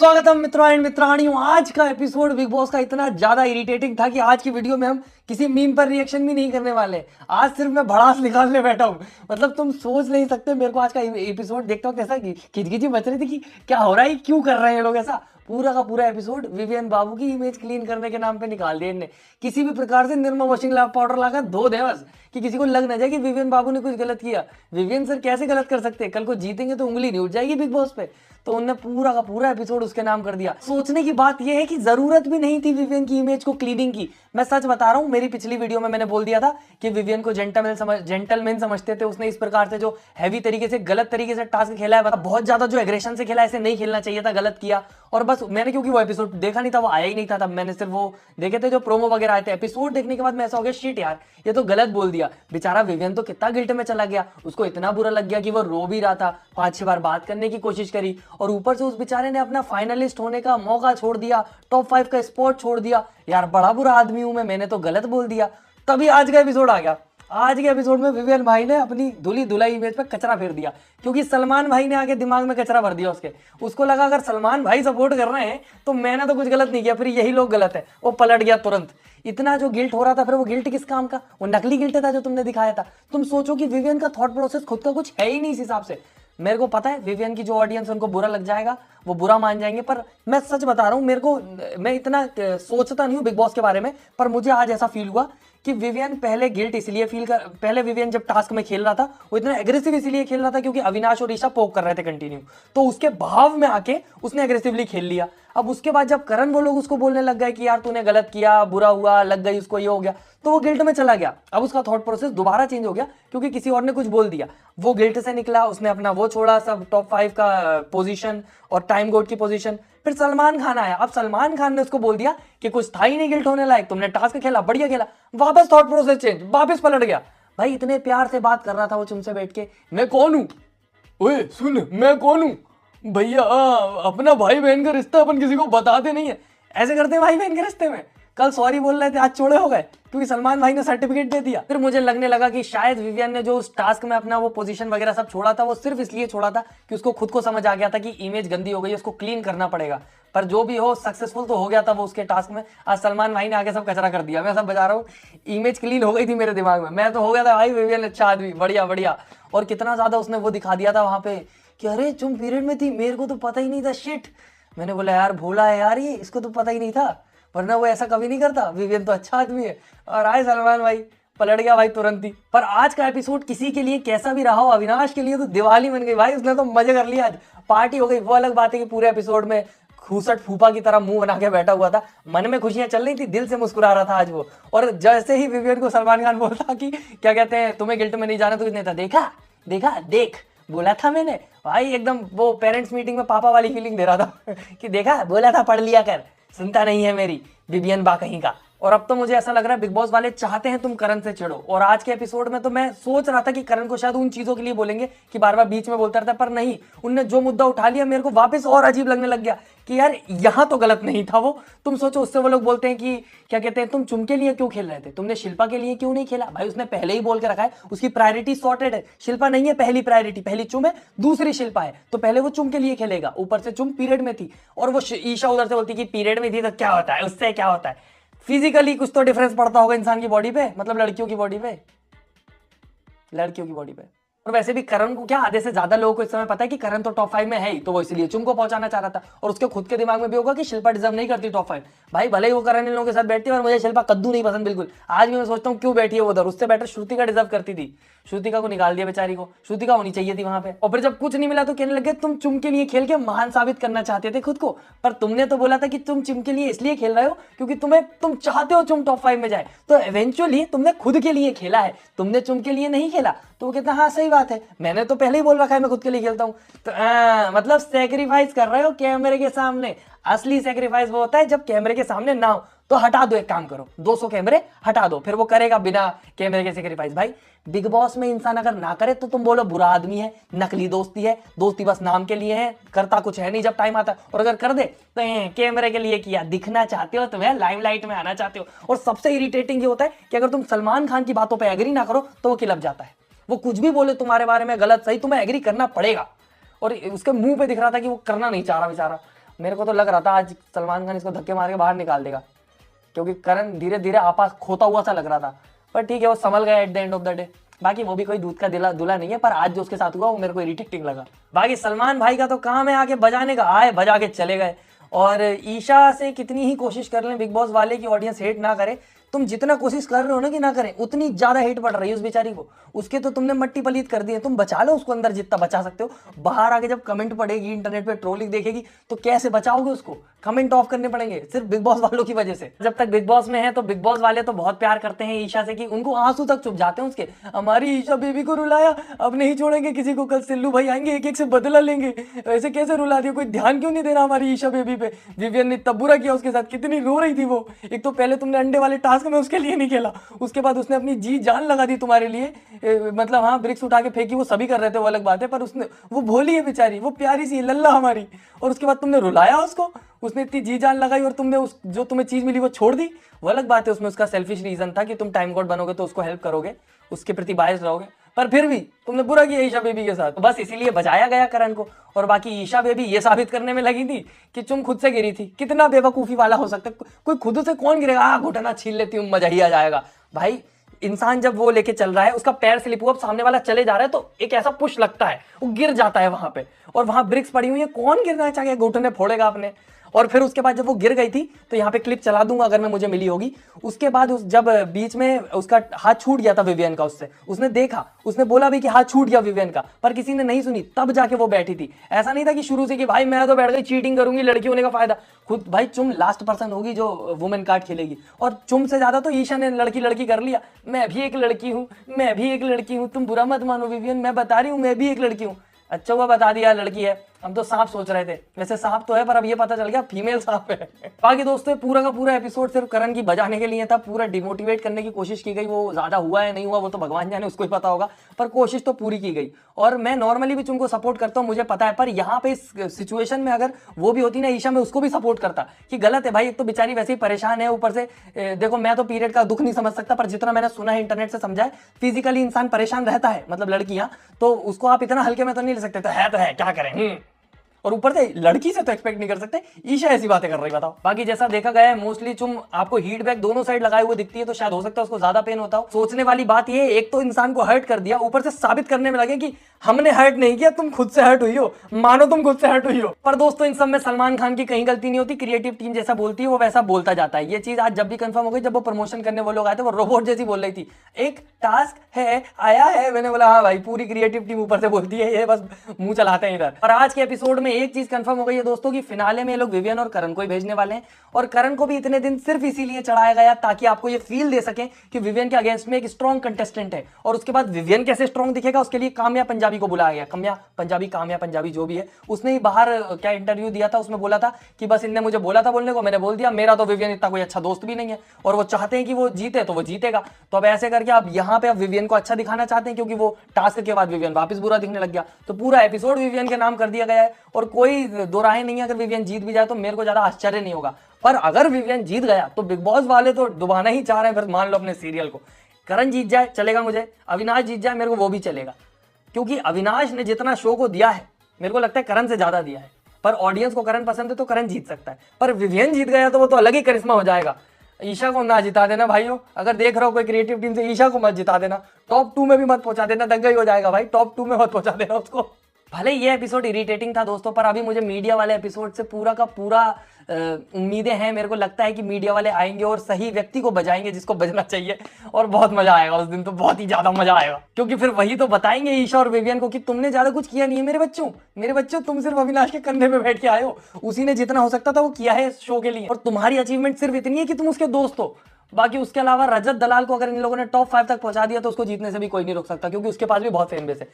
स्वागतम मित्रों एंड मित्राणियों। आज का एपिसोड बिग बॉस का इतना ज्यादा इरिटेटिंग था कि आज की वीडियो में हम किसी मीम पर रिएक्शन भी नहीं करने वाले। आज सिर्फ मैं भड़ास निकालने बैठा हूँ। मतलब तुम सोच नहीं सकते, मेरे को आज का एपिसोड देखता हूँ कैसा खिचखिची मच रही थी कि क्या हो रहा है, क्यों कर रहे हैं लोग ऐसा। पूरा का पूरा एपिसोड विवियन बाबू की इमेज क्लीन करने के नाम पे निकाल दिया इनने। किसी भी प्रकार से निर्मा वॉशिंग पाउडर लाकर धो दे बस, कि किसी को लग ना जाए कि विवियन बाबू ने कुछ गलत किया। विवियन सर कैसे गलत कर सकते हैं? कल को जीतेंगे तो उंगली नहीं उठ जाएगी बिग बॉस पे। तो उनने पूरा का पूरा एपिसोड उसके नाम कर दिया। सोचने की बात यह है कि जरूरत भी नहीं थी विवियन की इमेज को क्लीनिंग की। मैं सच बता रहा हूं, मेरी पिछली वीडियो में मैंने बोल दिया था कि विवियन को जेंटलमैन समझते थे। उसने इस प्रकार से जो हैवी तरीके से गलत तरीके से टास्क खेला है, बहुत ज्यादा जो एग्रेशन से खेला, ऐसे नहीं खेलना चाहिए था, गलत किया। और बस मैंने क्योंकि वो एपिसोड देखा नहीं था, वो आया ही नहीं था, तब मैंने सिर्फ वो देखे थे जो प्रोमो वगैरह आए थे। एपिसोड देखने के बाद मैं ऐसा हो गया, शिट यार ये तो गलत बोल दिया। बेचारा विवियन तो कितना गिल्ट में चला गया, उसको इतना बुरा लग गया कि वो रो भी रहा था, 5-6 बार बात करने की कोशिश करी, और ऊपर से उस बेचारे ने अपना फाइनलिस्ट होने का मौका छोड़ दिया, टॉप 5 का स्पॉट छोड़ दिया। यार बड़ा बुरा आदमी हूं मैंने तो गलत बोल दिया। तभी आज का एपिसोड आ गया। आज के एपिसोड में विवियन भाई ने अपनी धुली धुलाई इमेज पे कचरा फेर दिया, क्योंकि सलमान भाई ने आके दिमाग में कचरा भर दिया उसके। उसको लगा अगर सलमान भाई सपोर्ट कर रहे हैं तो मैंने तो कुछ गलत नहीं किया, फिर यही लोग गलत है। वो पलट गया तुरंत। इतना जो गिल्ट हो रहा था, फिर वो गिल्ट किस काम का? वो नकली गिल्ट था जो तुमने दिखाया था। तुम सोचो कि विवियन का थॉट प्रोसेस खुद का कुछ है ही नहीं इस हिसाब से। मेरे को पता है विवियन की जो ऑडियंस उनको बुरा लग जाएगा, वो बुरा मान जाएंगे, पर मैं सच बता रहा हूँ, मैं इतना सोचता नहीं हूँ बिग बॉस के बारे में, पर मुझे आज ऐसा फील हुआ कि विवियन पहले गिल्ट इसलिए पहले विवियन जब टास्क में खेल रहा था वो इतना एग्रेसिव इसलिए खेल रहा था क्योंकि अविनाश और ईशा पोक कर रहे थे कंटिन्यू, तो उसके भाव में आके उसने एग्रेसिवली खेल लिया। अब उसके बाद जब करण वो लोग उसको बोलने लग गए कि यार तूने गलत किया, बुरा हुआ, लग गई उसको, ये हो गया, तो वो गिल्ट में चला गया। अब उसका थॉट प्रोसेस दोबारा चेंज हो गया क्योंकि किसी और ने कुछ बोल दिया। वो गिल्ट से निकला, उसने अपना वो छोड़ा, सब टॉप 5 का पोजीशन और टाइम गोड की पोजीशन। फिर सलमान खान आया। अब सलमान खान ने उसको बोल दिया कि कुछ था ही नहीं गिल्ट होने लायक, तुमने टास्क खेला, बढ़िया खेला। वापस थॉट प्रोसेस चेंज, वापस पलट गया। भाई इतने प्यार से बात कर रहा था वो तुमसे बैठ के, मैं कौन हूं, ओए सुन मैं कौन हूं भैया, अपना भाई बहन का रिश्ता अपन किसी को बताते नहीं है। ऐसे करते हैं भाई बहन के रिश्ते में। कल सॉरी बोल रहे थे, आज चोड़े हो गए क्योंकि सलमान भाई ने सर्टिफिकेट दे दिया। फिर मुझे लगने लगा कि शायद विवियन ने जो उस टास्क में अपना वो पोजीशन वगैरह सब छोड़ा था, वो सिर्फ इसलिए छोड़ा था कि उसको खुद को समझ आ गया था कि इमेज गंदी हो गई, उसको क्लीन करना पड़ेगा। पर जो भी हो, सक्सेसफुल तो हो गया था वो उसके टास्क में। आज सलमान भाई ने आगे सब कचरा कर दिया। मैं सब बता रहा हूँ, इमेज क्लीन हो गई थी मेरे दिमाग में। मैं तो हो गया था भाई विवियन अच्छा आदमी, बढ़िया बढ़िया। और कितना ज्यादा उसने वो दिखा दिया था वहां पे कि अरे तुम पीरियड में थी, मेरे को तो पता ही नहीं था, शिट। मैंने बोला यार भोला है यार ये, इसको तो पता ही नहीं था, वरना वो ऐसा कभी नहीं करता। विवियन तो अच्छा आदमी है। और आए सलमान भाई, पलट गया भाई तुरंत ही। पर आज का एपिसोड किसी के लिए कैसा भी रहा हो, अविनाश के लिए तो दिवाली बन गई भाई। उसने तो मजे कर लिया, आज पार्टी हो गई। वो अलग बात है कि पूरे एपिसोड में खूसट फूफा की तरह मुंह बना के बैठा हुआ था, मन में खुशियां चल रही थी, दिल से मुस्कुरा रहा था आज वो। और जैसे ही विवियन को सलमान खान बोलता कि क्या कहते हैं, तुम्हें गिल्ट में नहीं जाना, तो इसने था देखा देखा देख, बोला था मैंने भाई। एकदम वो पेरेंट्स मीटिंग में पापा वाली फीलिंग दे रहा था कि देखा, बोला था पढ़ लिया कर, सुनता नहीं है मेरी विवियन बा कहीं का। और अब तो मुझे ऐसा लग रहा है बिग बॉस वाले चाहते हैं तुम करण से चिढ़ो। और आज के एपिसोड में तो मैं सोच रहा था कि करण को शायद उन चीजों के लिए बोलेंगे कि बार बार बीच में बोलता रहता, पर नहीं, उनने जो मुद्दा उठा लिया मेरे को वापस और अजीब लगने लग गया कि यार यहाँ तो गलत नहीं था वो। तुम सोचो, उससे वो लोग बोलते हैं कि क्या कहते हैं, तुम चुम के लिए क्यों खेल रहे थे, तुमने शिल्पा के लिए क्यों नहीं खेला? भाई उसने पहले ही बोल के रखा है, उसकी प्रायोरिटी सॉर्टेड है। शिल्पा नहीं है पहली प्रायोरिटी, पहली चुम है, दूसरी शिल्पा है, तो पहले वो चुम के लिए खेलेगा। ऊपर से चुम पीरियड में थी, और वो ईशा उधर से बोलती कि पीरियड में थी तो क्या होता है, उससे क्या होता है। फिजिकली कुछ तो डिफरेंस पड़ता होगा इंसान की बॉडी पे, मतलब लड़कियों की बॉडी पे, लड़कियों की बॉडी पे। और वैसे भी करण को क्या, आधे से ज्यादा लोगों को इस समय पता है कि करण तो टॉप 5 में है ही, तो वो इसलिए चुम को पहुंचाना चाह रहा था। और उसके खुद के दिमाग में भी होगा कि शिल्पा डिजर्व नहीं करती टॉप 5। भाई भले ही वो करण इन लोगों के साथ बैठती है, और मुझे शिल्पा कद्दू नहीं पसंद बिल्कुल। आज भी मैं सोचता हूँ क्यों बैठी है उधर, उससे बेटर श्रुतिका डिजर्व करती थी। श्रुतिका को निकाल दिया बेचारी को, श्रुतिका होनी चाहिए थी वहां पे। और फिर जब कुछ नहीं मिला तो कहने लगे तुम चुम के लिए खेल के महान साबित करना चाहते थे खुद को। पर तुमने तो बोला था कि तुम चुम के लिए इसलिए खेल रहे हो क्योंकि तुम चाहते हो चुम टॉप 5 में जाए, तो इवेंचुअली तुमने खुद के लिए खेला है, तुमने चुम के लिए नहीं खेला। तो वो कहता हाँ सही बात है, मैंने तो पहले ही बोल रखा है मैं खुद के लिए खेलता हूँ। तो मतलब सेक्रीफाइस कर रहे हो कैमरे के सामने। असली सेक्रीफाइस वो होता है जब कैमरे के सामने ना हो। तो हटा दो, एक काम करो, 200 कैमरे हटा दो, फिर वो करेगा बिना कैमरे के सेक्रीफाइस। भाई बिग बॉस में इंसान अगर ना करे तो तुम बोलो बुरा आदमी है, नकली दोस्ती है, दोस्ती बस नाम के लिए है, करता कुछ है नहीं जब टाइम आता है। और अगर कर दे तो कैमरे के लिए किया, दिखना चाहते हो, तुम्हें लाइमलाइट में आना चाहते हो। और सबसे इरिटेटिंग ये होता है कि अगर तुम सलमान खान की बातों पर एग्री ना करो तो वो किलप जाता है। वो कुछ भी बोले तुम्हारे बारे में, गलत सही, तुम्हें एग्री करना पड़ेगा। और उसके मुंह पे दिख रहा था कि वो करना नहीं चाह रहा बेचारा। मेरे को तो लग रहा था आज सलमान खान इसको धक्के मार के बाहर निकाल देगा, क्योंकि करण धीरे धीरे आपा खोता हुआ सा लग रहा था। पर ठीक है, वो संभल गया at the end of the day. बाकी वो भी कोई दूध का दूल्हा नहीं है, पर आज जो उसके साथ हुआ वो मेरे को इरिटेटिंग लगा। बाकी सलमान भाई का तो काम है आके बजाने का, आए बजा के चले गए। और ईशा से कितनी ही कोशिश कर लें बिग बॉस वाले की ऑडियंस हेट ना करे, तुम जितना कोशिश कर रहे हो ना कि ना करें, उतनी ज्यादा हेट पड़ रही है उस बेचारी को। उसके तो तुमने मट्टी पलीत कर दी है, तुम बचा लो उसको अंदर जितना बचा सकते हो। बाहर आके जब कमेंट पड़ेगी, इंटरनेट पे ट्रोलिंग देखेगी, तो कैसे बचाओगे उसको? कमेंट ऑफ करने पड़ेंगे सिर्फ बिग बॉस वालों की वजह से। जब तक बिग बॉस में है तो बिग बॉस वाले तो बहुत प्यार करते हैं ईशा से कि उनको आंसू तक चुप जाते हैं उसके। हमारी ईशा बेबी को रुलाया, अब नहीं छोड़ेंगे किसी को, कल सिल्लू भाई आएंगे एक एक से बदला लेंगे, ऐसे कैसे रुला दिया, कोई ध्यान क्यों नहीं दे रहा हमारी ईशा बेबी पे। विवियन ने तब बुरा किया उसके साथ, कितनी रो रही थी वो। एक तो पहले तुमने अंडे वाले टास्क में उसके लिए नहीं खेला, उसके बाद उसने अपनी जी जान लगा दी तुम्हारे लिए। मतलब हाँ, ब्रिक्स उठा के फेंकी, वो सभी कर रहे थे, वो अलग बात है, पर उसने, वो भोली है बेचारी, वो प्यारी सी लल्ला हमारी, और उसके बाद तुमने रुलाया उसको। उसने इतनी जी जान लगाई और तुमने उस जो तुम्हें चीज मिली वो छोड़ दी, वो अलग बात है। उसमें उसका सेल्फिश रीजन था कि तुम टाइम गॉड बनोगे तो उसको हेल्प करोगे, उसके प्रति बायस रहोगे, पर फिर भी तुमने बुरा किया ईशा बेबी के साथ, तो बस इसीलिए बचाया गया करण को। और बाकी ईशा बेबी ये साबित करने में लगी थी कि तुम खुद से गिरी थी। कितना बेवकूफी वाला हो सकता है कोई, खुद से कौन गिरेगा, घुटना छीन लेती हूँ मजा ही आ जाएगा। भाई इंसान जब वो लेके चल रहा है, उसका पैर स्लिप हुआ, सामने वाला चले जा रहा है, तो एक ऐसा पुश लगता है, वो गिर जाता है वहां पे, और वहां ब्रिक्स पड़ी हुई है, कौन गिरना चाहे, घुटने फोड़ेगा अपने। और फिर उसके बाद जब वो गिर गई थी, तो यहाँ पे क्लिप चला दूंगा अगर मैं मुझे मिली होगी, उसके बाद जब बीच में उसका हाथ छूट गया था विवियन का, उससे उसने देखा, उसने बोला भी कि हाथ छूट गया विवियन का, पर किसी ने नहीं सुनी, तब जाके वो बैठी थी। ऐसा नहीं था कि शुरू से कि भाई मैं तो बैठ गई, चीटिंग करूंगी, लड़की होने का फायदा। खुद भाई चुम लास्ट पर्सन होगी जो वुमेन कार्ड खेलेगी, और चुम से ज्यादा तो ईशा ने लड़की लड़की कर लिया। मैं भी एक लड़की हूँ, मैं भी एक लड़की हूँ, तुम बुरा मत मानो विवियन, मैं बता रही हूँ मैं भी एक लड़की हूँ। अच्छा हुआ बता दिया लड़की है, हम तो सांप सोच रहे थे, वैसे सांप तो है पर अब ये पता चल गया फीमेल सांप है। बाकी दोस्तों पूरा का पूरा एपिसोड सिर्फ करण की बजाने के लिए था, पूरा डिमोटिवेट करने की कोशिश की गई। वो ज्यादा हुआ है नहीं हुआ वो तो भगवान जाने, उसको ही पता होगा, पर कोशिश तो पूरी की गई। और मैं नॉर्मली भी तुमको सपोर्ट करता हूँ, मुझे पता है, पर यहाँ पे इस सिचुएशन में अगर वो भी होती ना ईशा, में उसको भी सपोर्ट करता कि गलत है भाई, एक तो बेचारी वैसे ही परेशान है, ऊपर से देखो मैं तो पीरियड का दुख नहीं समझ सकता, पर जितना मैंने सुना है इंटरनेट से समझा है, फिजिकली इंसान परेशान रहता है, मतलब लड़कियां, तो उसको आप इतना हल्के में तो नहीं ले सकते, तो है क्या करें। और ऊपर से लड़की से तो एक्सपेक्ट नहीं कर सकते, ईशा ऐसी बातें कर रही, बताओ। बाकी जैसा देखा गया है मोस्टली तुम आपको हीट बैग दोनों साइड लगाए हुए दिखती है, तो शायद हो सकता है उसको ज्यादा पेन होता हो। सोचने वाली बात ये, एक तो इंसान को हर्ट कर दिया, ऊपर से साबित करने में लगे कि हमने हर्ट नहीं किया, तुम खुद से हर्ट हुई हो, मानो तुम खुद से हर्ट हुई हो। पर दोस्तों इन सब में सलमान खान की कहीं गलती नहीं होती, क्रिएटिव टीम जैसा बोलती है वो वैसा बोलता जाता है। ये चीज आज जब भी कंफर्म हो गई, जब वो प्रमोशन करने वो लोग आए थे, वो रोबोट जैसी बोल रही थी, एक टास्क है आया है, मैंने बोला हाँ भाई पूरी क्रिएटिव टीम ऊपर से बोलती है, ये बस मुंह चलाते हैं इधर। और आज के एपिसोड में एक चीज कंफर्म हो गई है दोस्तों की फिनाले में ये लोग विवियन और करण को ही भेजने वाले हैं, और करण को भी इतने दिन सिर्फ इसीलिए चढ़ाया गया ताकि आपको ये फील दे सके कि विवियन के अगेंस्ट में एक स्ट्रॉन्ग कंटेस्टेंट है। और उसके बाद विवियन कैसे स्ट्रॉन्ग दिखेगा उसके लिए काम्या पंजाबी को बुलाया गया, काम्या पंजाबी जो भी है, उसने ही बाहर क्या इंटरव्यू दिया था, उसमें बोला था कि बस इनने मुझे बोला था बोलने को, मैंने बोल दिया, मेरा तो विवियन इतना कोई अच्छा दोस्त भी नहीं है, और वो चाहते हैं कि वो जीते तो वो जीतेगा। तो अब ऐसे करके आप यहाँ पे अब विवियन को अच्छा दिखाना चाहते हैं, क्योंकि वो टास्क के बाद विवियन वापस बुरा दिखने लग गया, तो पूरा एपिसोड विवियन के नाम कर दिया गया है। और कोई दो राय नहीं है, अगर विवियन जीत भी जाए तो मेरे को ज्यादा आश्चर्य नहीं होगा, पर अगर विवियन जीत गया तो बिग बॉस वाले तो डुबाना ही चाह रहे हैं, फिर मान लो अपने सीरियल को। करण जीत जाए चलेगा मुझे, अविनाश जीत जाए मेरे को वो भी चलेगा, क्योंकि अविनाश ने जितना शो को दिया है मेरे को लगता है करण से ज्यादा दिया है, पर ऑडियंस को करण पसंद है तो करण जीत सकता है। पर विवियन जीत गया तो वो तो अलग ही करिश्मा हो जाएगा। ईशा को ना जिता देना भाइयों, अगर देख रहे हो कोई क्रिएटिव टीम से, ईशा को मत जिता देना, टॉप 2 में भी मत पहुंचा देना, दंगा ही हो जाएगा भाई, टॉप 2 में मत पहुंचा देना उसको। भले ये एपिसोड इरिटेटिंग था दोस्तों, पर अभी मुझे मीडिया वाले एपिसोड से पूरा का पूरा उम्मीदें हैं। मेरे को लगता है कि मीडिया वाले आएंगे और सही व्यक्ति को बजाएंगे जिसको बजना चाहिए, और बहुत मजा आएगा उस दिन, तो बहुत ही ज्यादा मजा आएगा, क्योंकि फिर वही तो बताएंगे ईशा और विवियन को कि तुमने ज्यादा कुछ किया नहीं है मेरे बच्चों, तुम सिर्फ अविनाश के कंधे पे बैठ के आए हो, उसी ने जितना हो सकता था वो किया है इस शो के लिए, और तुम्हारी अचीवमेंट सिर्फ इतनी है कि तुम उसके दोस्त हो। बाकी उसके अलावा रजत दलाल को अगर इन लोगों ने टॉप 5 तक पहुंचा दिया तो उसको जीतने से भी कोई नहीं रोक सकता, क्योंकि उसके पास भी बहुत फैन बेस है।